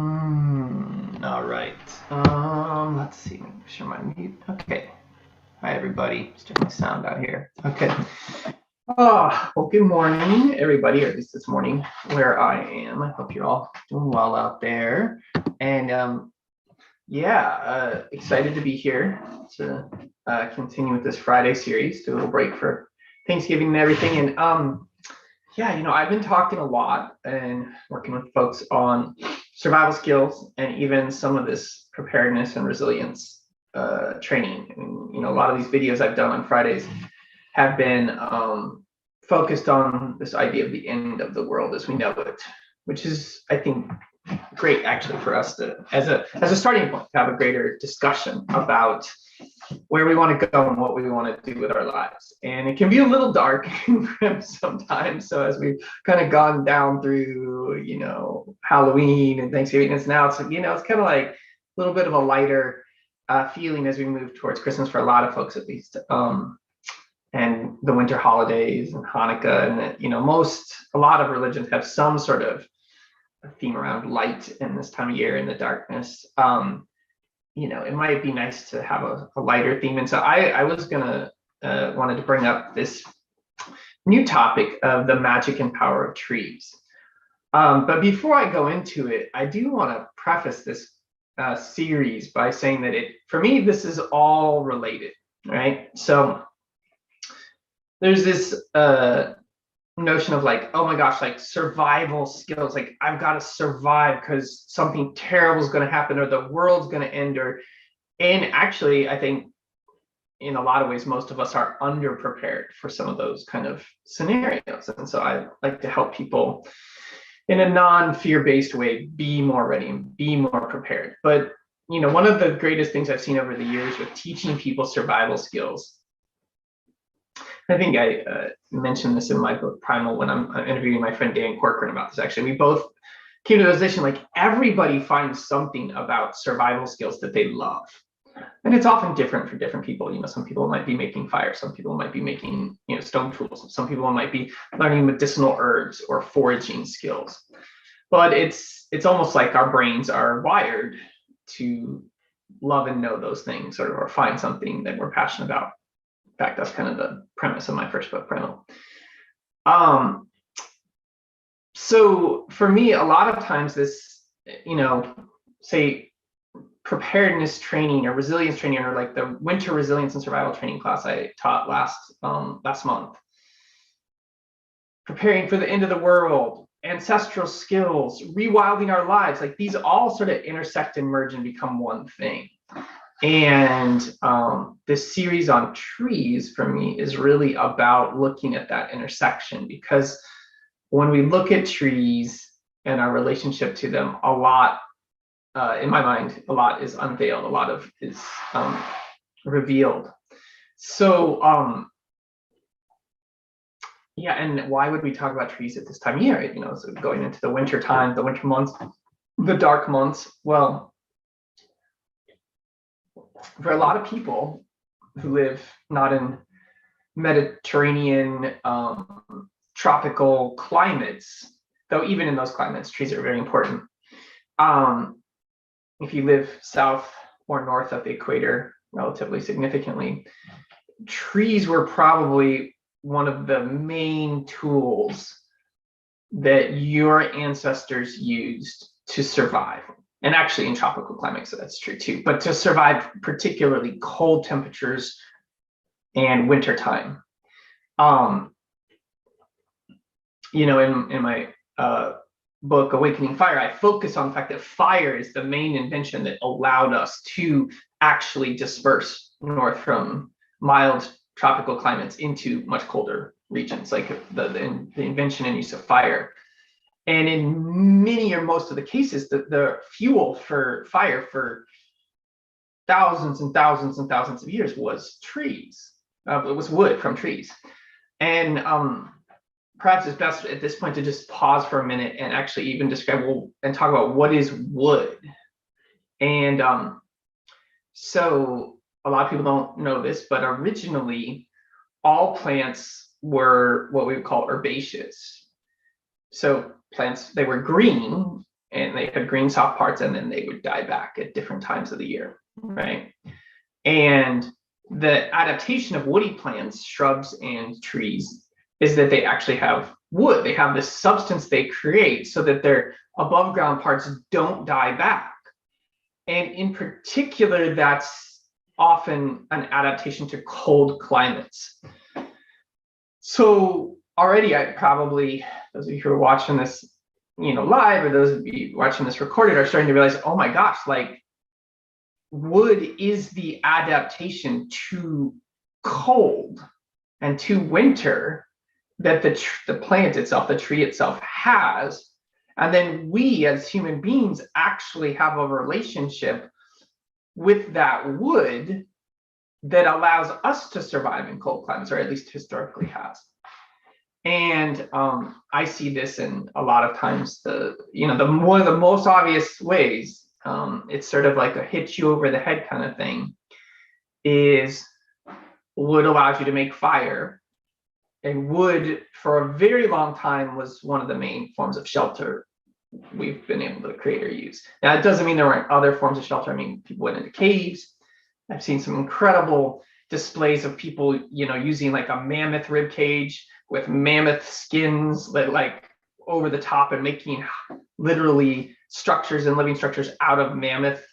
All right. Let's see. Make sure my mute. Okay. Hi, everybody. Just check my sound out here. Okay. Well, good morning, everybody, or at least this morning where I am. I hope you're all doing well out there. And excited to be here to continue with this Friday series, do a little break for Thanksgiving and everything. And I've been talking a lot and working with folks on survival skills and even some of this preparedness and resilience training. And, a lot of these videos I've done on Fridays have been focused on this idea of the end of the world as we know it, which is, I think, great actually for us to, as a starting point, to have a greater discussion about where we want to go and what we want to do with our lives. And it can be a little dark and grim sometimes. So as we've kind of gone down through, Halloween and Thanksgiving, it's now it's kind of like a little bit of a lighter feeling as we move towards Christmas for a lot of folks, at least. And the winter holidays and Hanukkah, and a lot of religions have some sort of theme around light in this time of year in the darkness. It might be nice to have a lighter theme. And so I was wanted to bring up this new topic of the magic and power of trees. But before I go into it, I do want to preface this series by saying that for me, this is all related, right? So there's this notion of like, oh my gosh, like survival skills, like I've got to survive because something terrible is going to happen or the world's going to end. And actually, I think in a lot of ways, most of us are underprepared for some of those kind of scenarios. And so I like to help people in a non-fear-based way be more ready and be more prepared. But one of the greatest things I've seen over the years with teaching people survival skills, I think I mentioned this in my book Primal when I'm interviewing my friend Dan Corcoran about this. Actually, we both came to the realization like everybody finds something about survival skills that they love, and it's often different for different people. Some people might be making fire, some people might be making stone tools, some people might be learning medicinal herbs or foraging skills. But it's almost like our brains are wired to love and know those things, or find something that we're passionate about. In fact, that's kind of the premise of my first book, Primal. So for me, a lot of times this, say preparedness training or resilience training, or like the winter resilience and survival training class I taught last month, preparing for the end of the world, ancestral skills, rewilding our lives, like these all sort of intersect and merge and become one thing. And this series on trees for me is really about looking at that intersection, because when we look at trees and our relationship to them, a lot, in my mind, a lot is unveiled, a lot of is revealed. So and why would we talk about trees at this time of year? So going into the winter time, the winter months, the dark months. Well, for a lot of people who live not in Mediterranean tropical climates, though even in those climates, trees are very important. If you live south or north of the equator, relatively significantly, trees were probably one of the main tools that your ancestors used to survive. And actually in tropical climates, that's true too, but to survive particularly cold temperatures and winter time. In my book, Awakening Fire, I focus on the fact that fire is the main invention that allowed us to actually disperse north from mild tropical climates into much colder regions, like the invention and use of fire. And in many or most of the cases, the fuel for fire for thousands and thousands and thousands of years was trees. It was wood from trees. And perhaps it's best at this point to just pause for a minute and actually even describe and talk about what is wood. And so a lot of people don't know this, but originally all plants were what we would call herbaceous. So plants, they were green, and they had green soft parts, and then they would die back at different times of the year, right? And the adaptation of woody plants, shrubs, and trees is that they actually have wood. They have this substance they create so that their above ground parts don't die back. And in particular, that's often an adaptation to cold climates. So already, I probably, those of you who are watching this, live, or those of you watching this recorded, are starting to realize, oh my gosh, like wood is the adaptation to cold and to winter that the plant itself, the tree itself has. And then we as human beings actually have a relationship with that wood that allows us to survive in cold climates, or at least historically has. And I see this in a lot of times, one of the most obvious ways, it's sort of like a hit you over the head kind of thing, is wood allows you to make fire. And wood for a very long time was one of the main forms of shelter we've been able to create or use. Now, it doesn't mean there weren't other forms of shelter. I mean, people went into caves. I've seen some incredible displays of people, using like a mammoth rib cage with mammoth skins like over the top, and making literally structures and living structures out of mammoth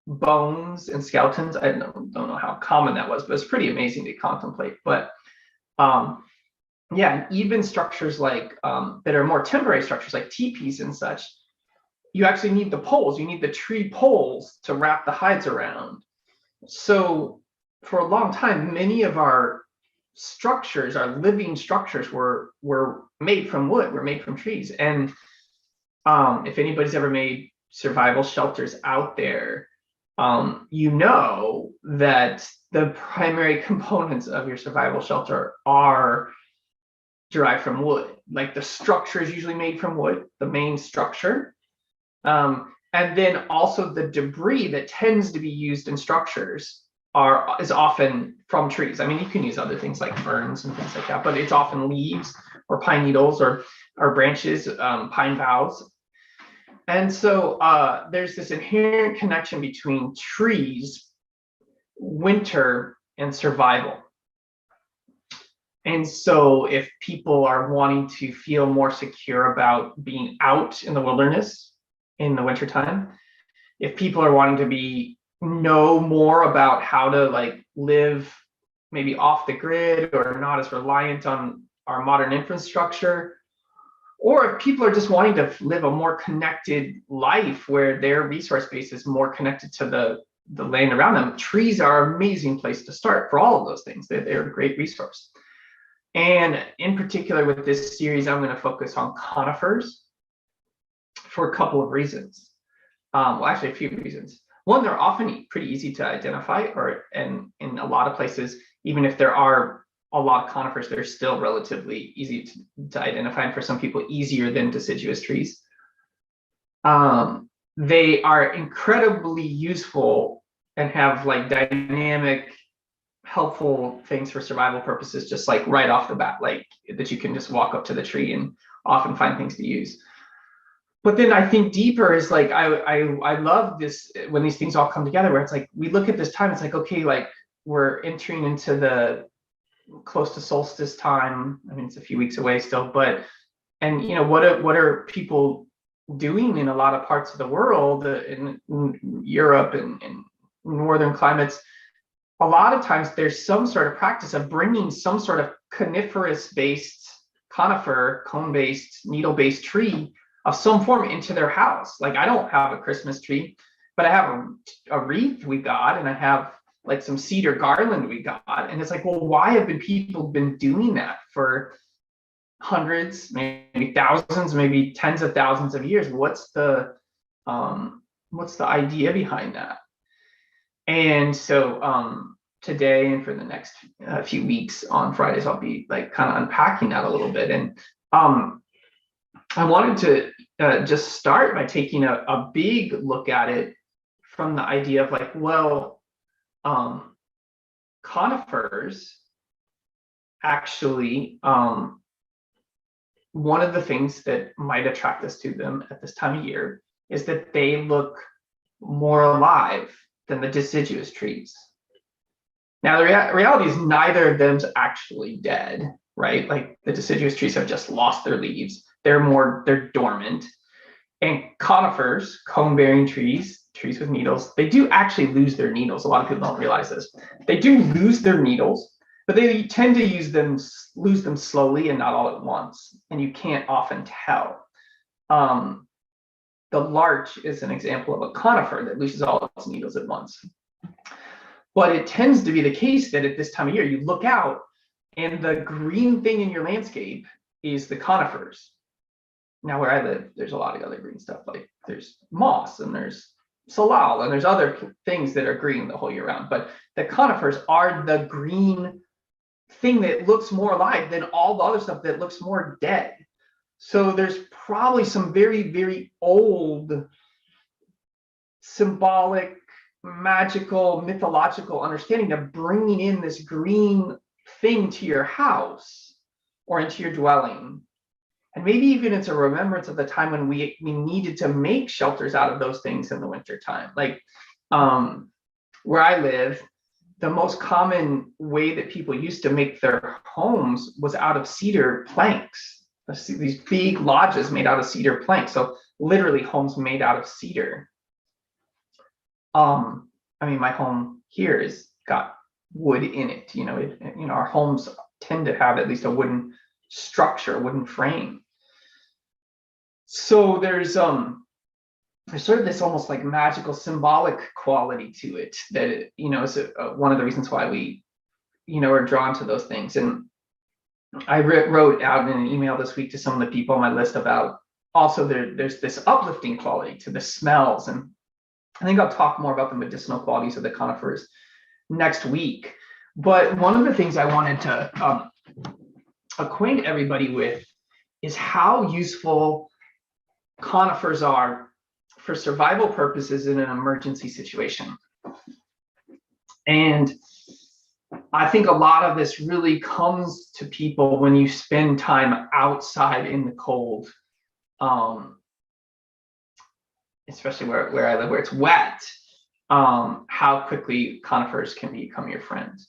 bones and skeletons. I don't know how common that was, but it's pretty amazing to contemplate. But yeah, and even structures like that are more temporary structures like teepees and such, you actually need the poles. You need the tree poles to wrap the hides around. So for a long time, many of our structures, our living structures, were made from wood, were made from trees. And if anybody's ever made survival shelters out there, you know that the primary components of your survival shelter are derived from wood. Like the structure is usually made from wood, the main structure. And then also the debris that tends to be used in structures is often from trees. I mean, you can use other things like ferns and things like that, but it's often leaves or pine needles or branches, pine boughs. And so there's this inherent connection between trees, winter, and survival. And so if people are wanting to feel more secure about being out in the wilderness in the wintertime, if people are wanting to know more about how to like live maybe off the grid or not as reliant on our modern infrastructure, or if people are just wanting to live a more connected life where their resource base is more connected to the land around them, trees are an amazing place to start for all of those things. They're a great resource. And in particular with this series, I'm going to focus on conifers for a couple of reasons. Well, actually a few reasons. One, they're often pretty easy to identify, and in a lot of places, even if there are a lot of conifers, they're still relatively easy to identify, and for some people easier than deciduous trees. They are incredibly useful and have like dynamic, helpful things for survival purposes, just like right off the bat, like that you can just walk up to the tree and often find things to use. But then I think deeper is like, I love this when these things all come together, where it's like, we look at this time, it's like, okay, like we're entering into the close to solstice time. I mean, it's a few weeks away still, but, and what are people doing in a lot of parts of the world, in Europe and northern climates? A lot of times there's some sort of practice of bringing some sort of conifer-based, cone-based, needle-based tree of some form into their house. Like I don't have a Christmas tree, but I have a wreath we got, and I have like some cedar garland we got. And it's like, well, why have people been doing that for hundreds, maybe thousands, maybe tens of thousands of years? What's the idea behind that? And so today and for the next few weeks on Fridays, I'll be like kind of unpacking that a little bit. And I wanted to just start by taking a big look at it from the idea of like, well, conifers actually, one of the things that might attract us to them at this time of year is that they look more alive than the deciduous trees. Now, the reality is neither of them's actually dead, right? Like the deciduous trees have just lost their leaves. They're dormant. And conifers, cone-bearing trees, trees with needles, they do actually lose their needles. A lot of people don't realize this. They do lose their needles, but they tend to lose them slowly and not all at once. And you can't often tell. The larch is an example of a conifer that loses all its needles at once. But it tends to be the case that at this time of year, you look out and the green thing in your landscape is the conifers. Now, where I live, there's a lot of other green stuff. Like there's moss and there's salal and there's other things that are green the whole year round. But the conifers are the green thing that looks more alive than all the other stuff that looks more dead. So there's probably some very, very old symbolic, magical, mythological understanding of bringing in this green thing to your house or into your dwelling. And maybe even it's a remembrance of the time when we needed to make shelters out of those things in the wintertime. Like where I live, the most common way that people used to make their homes was out of cedar planks. These big lodges made out of cedar planks. So literally homes made out of cedar. I mean, my home here is got wood in it. Our homes tend to have at least a wooden structure, a wooden frame. So there's sort of this almost like magical symbolic quality to it that is one of the reasons why we are drawn to those things. And I wrote out in an email this week to some of the people on my list about also there's this uplifting quality to the smells, and I think I'll talk more about the medicinal qualities of the conifers next week. But one of the things I wanted to acquaint everybody with is how useful conifers are for survival purposes in an emergency situation. And I think a lot of this really comes to people when you spend time outside in the cold, especially where I live, where it's wet, how quickly conifers can become your friends.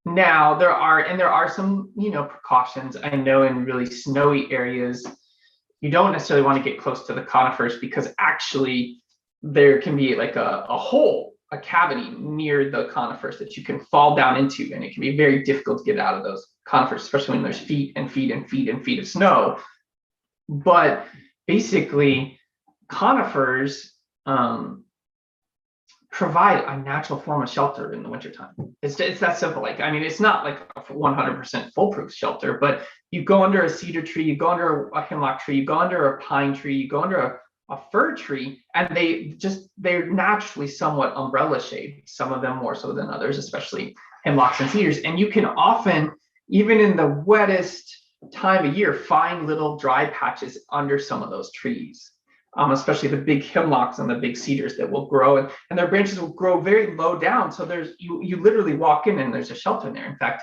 Now, there are some, precautions. I know in really snowy areas, you don't necessarily want to get close to the conifers because actually there can be like a hole, a cavity near the conifers that you can fall down into, and it can be very difficult to get out of those conifers, especially when there's feet and feet and feet and feet of snow. But basically, conifers provide a natural form of shelter in the wintertime. It's that simple. Like, I mean, it's not like a 100% foolproof shelter, but you go under a cedar tree, you go under a hemlock tree, you go under a pine tree, you go under a fir tree, and they're naturally somewhat umbrella shaped, some of them more so than others, especially hemlocks and cedars. And you can often, even in the wettest time of year, find little dry patches under some of those trees. Especially the big hemlocks and the big cedars that will grow, and their branches will grow very low down. So you literally walk in and there's a shelter there. In fact,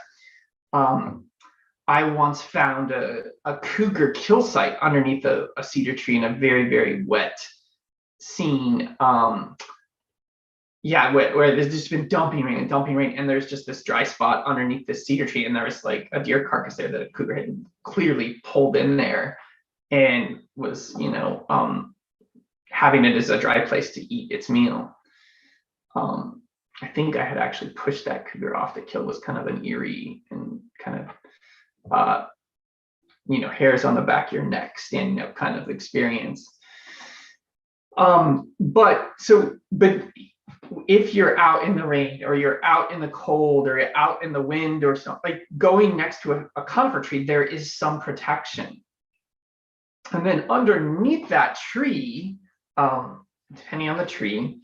I once found a cougar kill site underneath a cedar tree in a very, very wet scene. Where there's just been dumping rain, and there's just this dry spot underneath this cedar tree, and there was like a deer carcass there that a cougar had clearly pulled in there and was, having it as a dry place to eat its meal. I think I had actually pushed that cougar off. The kill was kind of an eerie and kind of, hairs on the back of your neck standing up kind of experience. But if you're out in the rain, or you're out in the cold, or you're out in the wind or something, like going next to a conifer tree, there is some protection. And then underneath that tree, depending on the tree,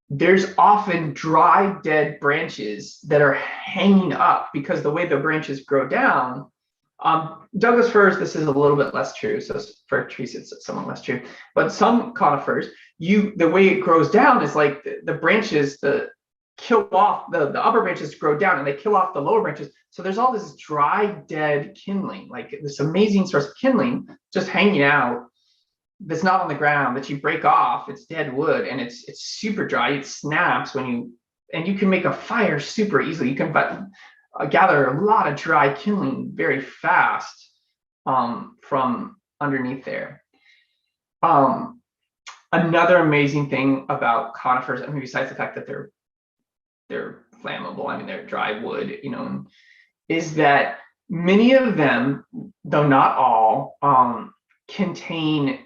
there's often dry, dead branches that are hanging up because the way the branches grow down. Douglas firs, this is a little bit less true. So fir trees, it's somewhat less true. But some conifers, the way it grows down is like the branches, kill off the upper branches grow down and they kill off the lower branches. So there's all this dry, dead kindling, like this amazing source of kindling just hanging out that's not on the ground that you break off. It's dead wood, and it's super dry. It snaps when you, and you can make a fire super easily. You can gather a lot of dry kindling very fast from underneath there. Another amazing thing about conifers, I mean, besides the fact that they're flammable, I mean, they're dry wood, you know, is that many of them, though not all, contain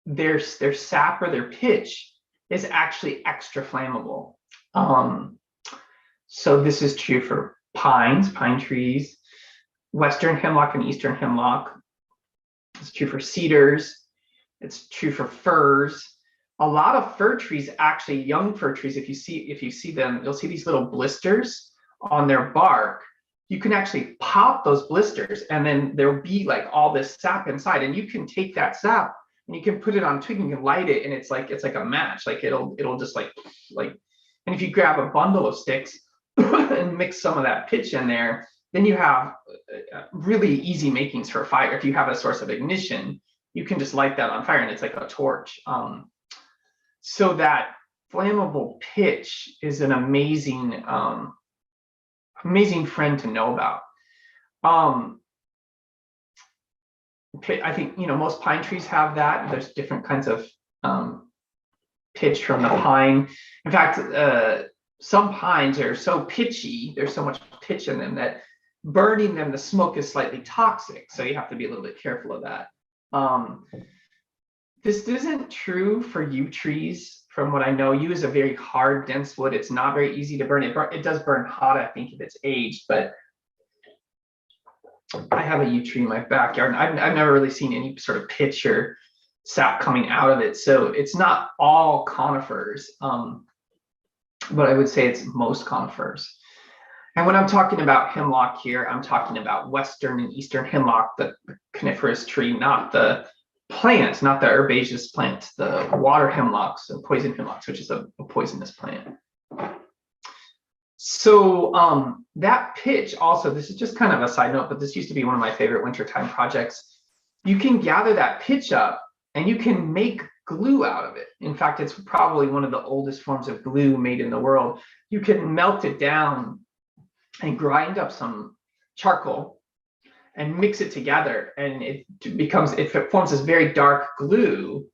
their sap or their pitch is actually extra flammable. So this is true for pines, pine trees, western hemlock and eastern hemlock. It's true for cedars. It's true for firs. A lot of fir trees, actually young fir trees, if you see them, you'll see these little blisters on their bark. You can actually pop those blisters, and then there'll be like all this sap inside, and you can take that sap and you can put it on a twig and you can light it, and it's like a match. Like it'll just like, and if you grab a bundle of sticks and mix some of that pitch in there, then you have really easy makings for a fire. If you have a source of ignition, you can just light that on fire, and it's like a torch. So that flammable pitch is an amazing friend to know about. I think, you know, most pine trees have that. There's different kinds of pitch from the pine. In fact, some pines are so pitchy, there's so much pitch in them that burning them, the smoke is slightly toxic. So you have to be a little bit careful of that. This isn't true for yew trees. From what I know, yew is a very hard, dense wood. It's not very easy to burn. It does burn hot, I think, if it's aged, but I have a yew tree in my backyard, and I've never really seen any sort of pitch or sap coming out of it. So it's not all conifers, but I would say it's most conifers. And when I'm talking about hemlock here, I'm talking about western and eastern hemlock, the coniferous tree, not the plant, not the herbaceous plant, the water hemlocks and poison hemlocks, which is a poisonous plant. So that pitch also, this is just kind of a side note, but this used to be one of my favorite wintertime projects. You can gather that pitch up and you can make glue out of it. In fact, it's probably one of the oldest forms of glue made in the world. You can melt it down and grind up some charcoal and mix it together, and it forms this very dark glue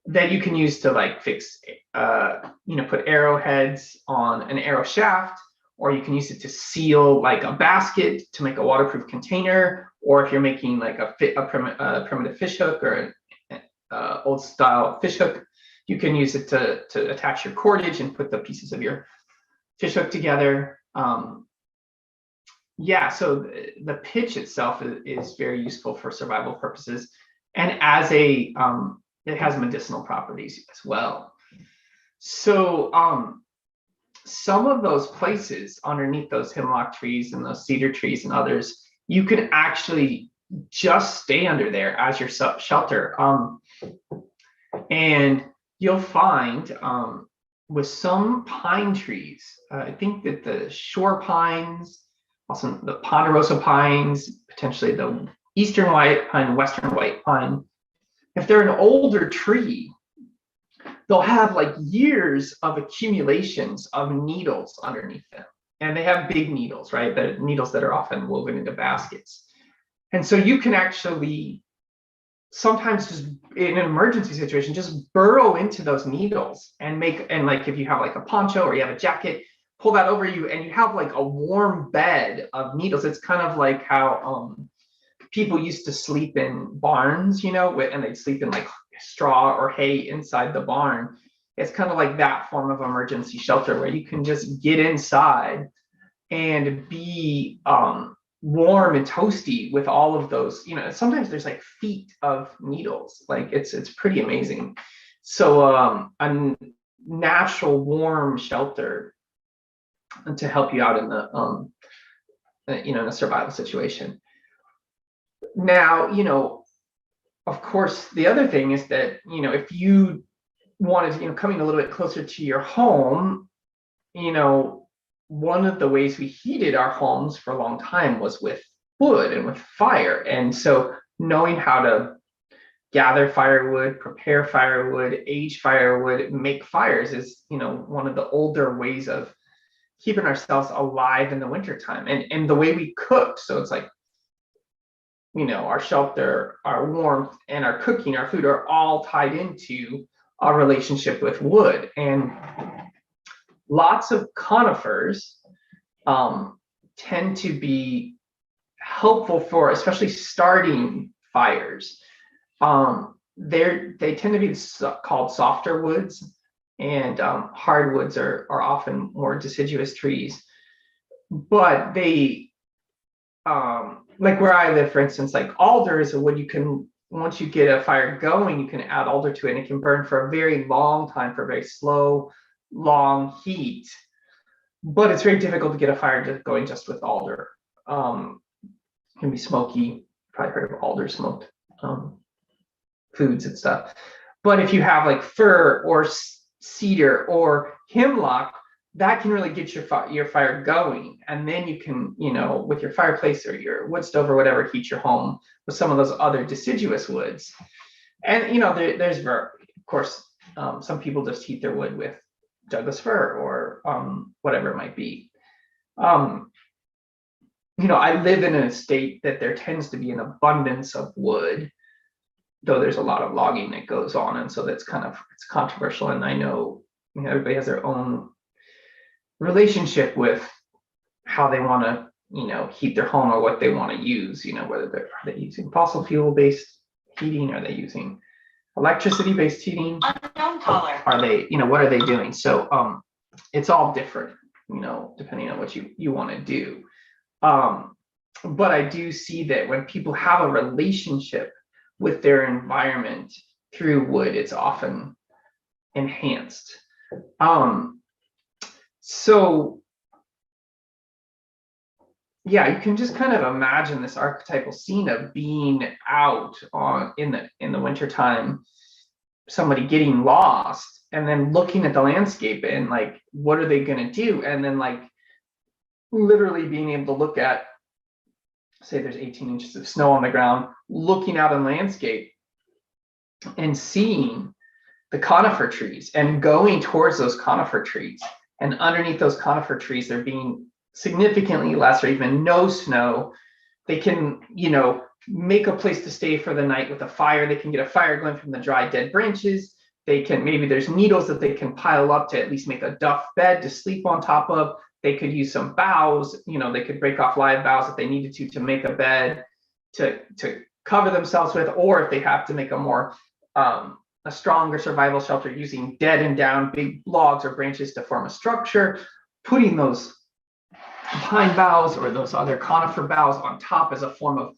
that you can use to like fix, put arrowheads on an arrow shaft, or you can use it to seal like a basket to make a waterproof container, or if you're making like a primitive fish hook or an old style fish hook, you can use it to attach your cordage and put the pieces of your fish hook together. So the pitch itself is very useful for survival purposes, and as it has medicinal properties as well. So some of those places underneath those hemlock trees and those cedar trees and others, you can actually just stay under there as your shelter. And you'll find with some pine trees, I think that the shore pines, also the ponderosa pines, potentially the eastern white pine, western white pine, if they're an older tree, they'll have like years of accumulations of needles underneath them. And they have big needles, right? The needles that are often woven into baskets. And so you can actually sometimes just in an emergency situation, just burrow into those needles and like if you have like a poncho or you have a jacket, pull that over you and you have like a warm bed of needles. It's kind of like how people used to sleep in barns, and they'd sleep in like straw or hay inside the barn. It's kind of like that form of emergency shelter where you can just get inside and be warm and toasty with all of those, sometimes there's like feet of needles. Like it's pretty amazing. So a natural warm shelter to help you out in the in a survival situation. Now, of course, the other thing is that, if you wanted, coming a little bit closer to your home, one of the ways we heated our homes for a long time was with wood and with fire. And so knowing how to gather firewood, prepare firewood, age firewood, make fires is, one of the older ways of keeping ourselves alive in the wintertime. And the way we cook, so it's like, our shelter, our warmth, and our cooking, our food are all tied into our relationship with wood. And lots of conifers tend to be helpful for especially starting fires. They tend to be called softer woods, and hardwoods are often more deciduous trees. But they, like where I live, for instance, like alder is a wood you can, once you get a fire going, you can add alder to it, and it can burn for a very long time, for a very slow, long heat. But it's very difficult to get a fire going just with alder. It can be smoky. Probably heard of alder smoked foods and stuff. But if you have like fir or cedar or hemlock, that can really get your fire going. And then you can, with your fireplace or your wood stove or whatever, heat your home with some of those other deciduous woods. And there's of course, some people just heat their wood with Douglas fir or whatever it might be. I live in a state that there tends to be an abundance of wood, though there's a lot of logging that goes on, and so it's controversial. And I know, everybody has their own relationship with how they want to heat their home or what they want to use. Whether are they using fossil fuel based heating, are they using electricity based heating, unknown caller, are they what are they doing? So it's all different, depending on what you want to do. But I do see that when people have a relationship with their environment through wood, it's often enhanced. So yeah, you can just kind of imagine this archetypal scene of being out in the wintertime, somebody getting lost, and then looking at the landscape and like, what are they going to do? And then like literally being able to look at, say there's 18 inches of snow on the ground, looking out in landscape and seeing the conifer trees and going towards those conifer trees. And underneath those conifer trees, there being significantly less or even no snow. They can, make a place to stay for the night with a fire. They can get a fire going from the dry, dead branches. They can, maybe there's needles that they can pile up to at least make a duff bed to sleep on top of. They could use some boughs, they could break off live boughs if they needed to make a bed to cover themselves with, or if they have to make a stronger survival shelter using dead and down big logs or branches to form a structure, putting those pine boughs or those other conifer boughs on top as a form of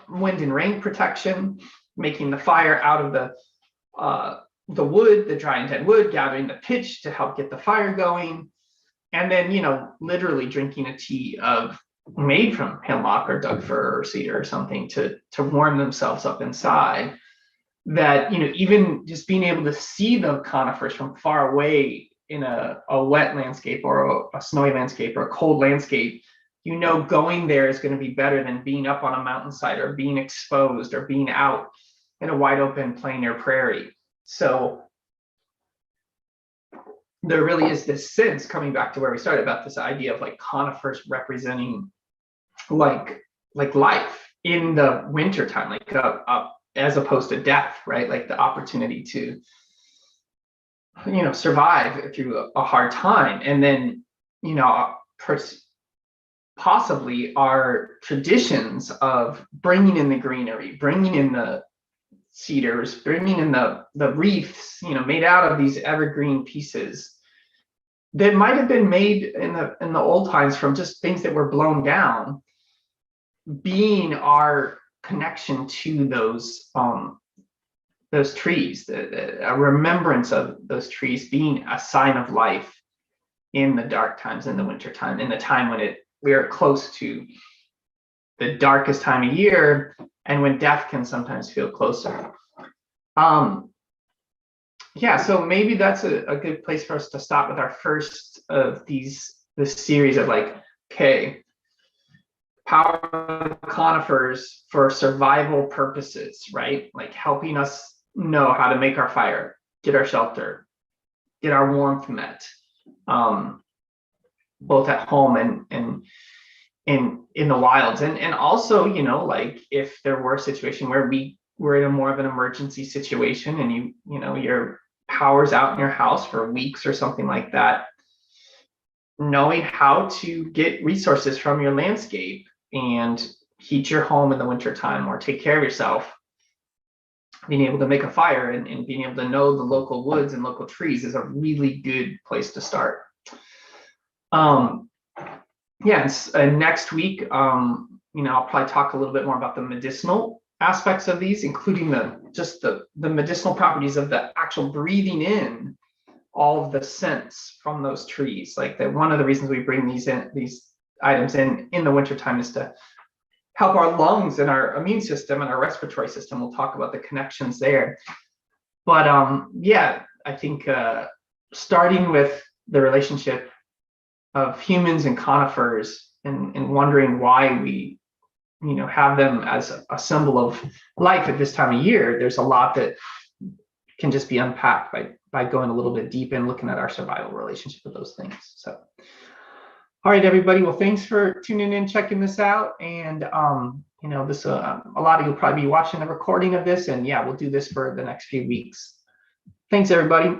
wind and rain protection, making the fire out of the wood, the dry and dead wood, gathering the pitch to help get the fire going. And then, literally drinking a tea made from hemlock or Doug fir or cedar or something to warm themselves up inside. That, even just being able to see the conifers from far away in a wet landscape or a snowy landscape or a cold landscape, going there is going to be better than being up on a mountainside or being exposed or being out in a wide open plain or prairie. So there really is this sense, coming back to where we started, about this idea of like conifers representing like life in the wintertime, like as opposed to death, right? Like the opportunity to survive through a hard time. And then possibly our traditions of bringing in the greenery, bringing in the cedars, bringing in the wreaths, made out of these evergreen pieces that might have been made in the old times from just things that were blown down, being our connection to those trees, a remembrance of those trees being a sign of life in the dark times, in the winter time, in the time when we are close to the darkest time of year, and when death can sometimes feel closer. Yeah, so maybe that's a good place for us to stop with our first of this series of like, okay, power conifers for survival purposes, right? Like helping us know how to make our fire, get our shelter, get our warmth met, both at home and in the wilds. And also, like if there were a situation where we were in a more of an emergency situation and your power's out in your house for weeks or something like that, knowing how to get resources from your landscape and heat your home in the wintertime or take care of yourself, being able to make a fire and being able to know the local woods and local trees is a really good place to start. Next week, I'll probably talk a little bit more about the medicinal aspects of these, including the medicinal properties of the actual breathing in all of the scents from those trees. Like that, one of the reasons we bring these items in the wintertime is to help our lungs and our immune system and our respiratory system. We'll talk about the connections there. But I think starting with the relationship of humans and conifers and wondering why we have them as a symbol of life at this time of year, there's a lot that can just be unpacked by going a little bit deep and looking at our survival relationship with those things. So, all right, everybody. Well, thanks for tuning in, checking this out. And, this, a lot of you'll probably be watching the recording of this. And yeah, we'll do this for the next few weeks. Thanks, everybody.